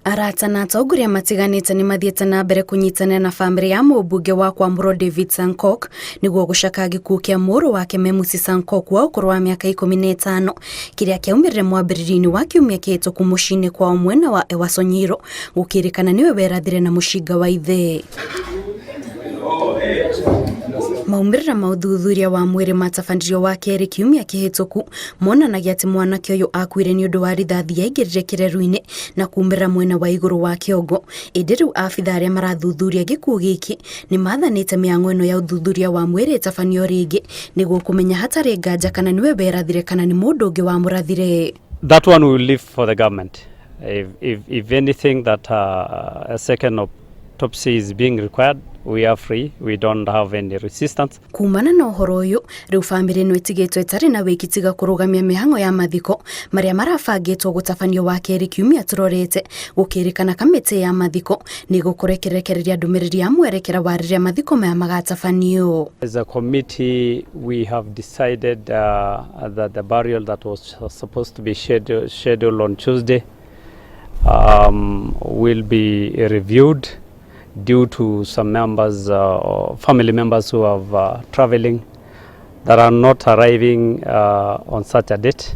Arata na atongoria matiganĩte nĩ mathiĩte na mbere kũnyitanĩra na bamĩrĩ ya mũmbunge wa kwamũrwo David Sankok nĩguo gũcaka gĩkuũ kĩa mũrũ wake Memusi Sankok wa ũkũrũ wa mĩaka 15 kĩrĩa kĩaumĩrire mwambĩrĩrio-inĩ wa kiumia kĩhĩtũku mũciĩ-inĩ kwao mwena wa Ewasonyiro gũkĩrĩkana nĩwe werathire na mũcinga wa ithe. Maumĩrĩra ma ũthuthuria wa mwĩrĩ matabandirio wa kerĩ kiumia kĩhĩtũku monanagia atĩ mwanake ũyũ akuire nĩ ũndũ wa rithathi yaingĩrire kĩreru-inĩ na kumĩra mwena wa igũrũ wa kĩongo. Ĩndĩ rĩu abitha arĩa marathuthuria gĩkuũ gĩkĩ nĩ mathanĩte mĩhang'o ĩno ya ũthuthuria wa mwĩrĩ ĩtabanio rĩngĩ nĩguo kũmenya hatarĩ nganja kana nĩwe werathire kana nĩ mũndũ ũngĩ wamũrathire. That one will leave for the government. If anything that a second autopsy is being required, we are free. We don't have any resistance. Kumana na ũhoro ũyũ, rĩu bamĩrĩ ĩno ĩtigĩtwo ĩtarĩ na wĩki tiga kũrũgamia mĩhang'o ya mathiko marĩa marabangĩtwo gũtabanio wa kerĩ kiumia tũrorete gũkĩrĩkana kamĩtĩ ya mathiko nĩguo kũrekerekereria ndũmĩrĩri ya mwerekera wa rĩrĩa mathiko maya magatabanio. As a committee, we have decided that the burial that was supposed to be scheduled on Tuesday will be reviewed due to some members, family members who have traveling that are not arriving on such a date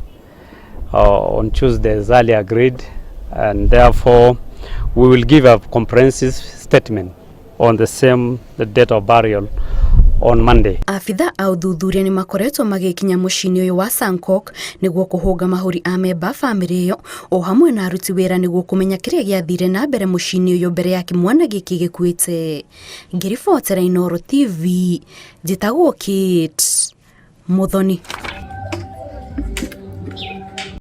on Tuesday as earlier agreed, and therefore we will give a comprehensive statement on the date of burial on Monday. Afitha a ũthuthuria nĩ makoretwo magĩkinya mũciĩ-inĩ ũyũ wa Sankok nĩguo kũhũnga mahũri a memba bamĩrĩ ĩyo o hamwe na aruti wĩra nĩguo kũmenya kĩrĩa gĩathire na mbere mũciĩ-inĩ ũyũ mbere ya kĩmwana gĩkĩ gĩkuĩte. Ngĩribotera Inooro TV, njĩtagwo Kate Muthoni.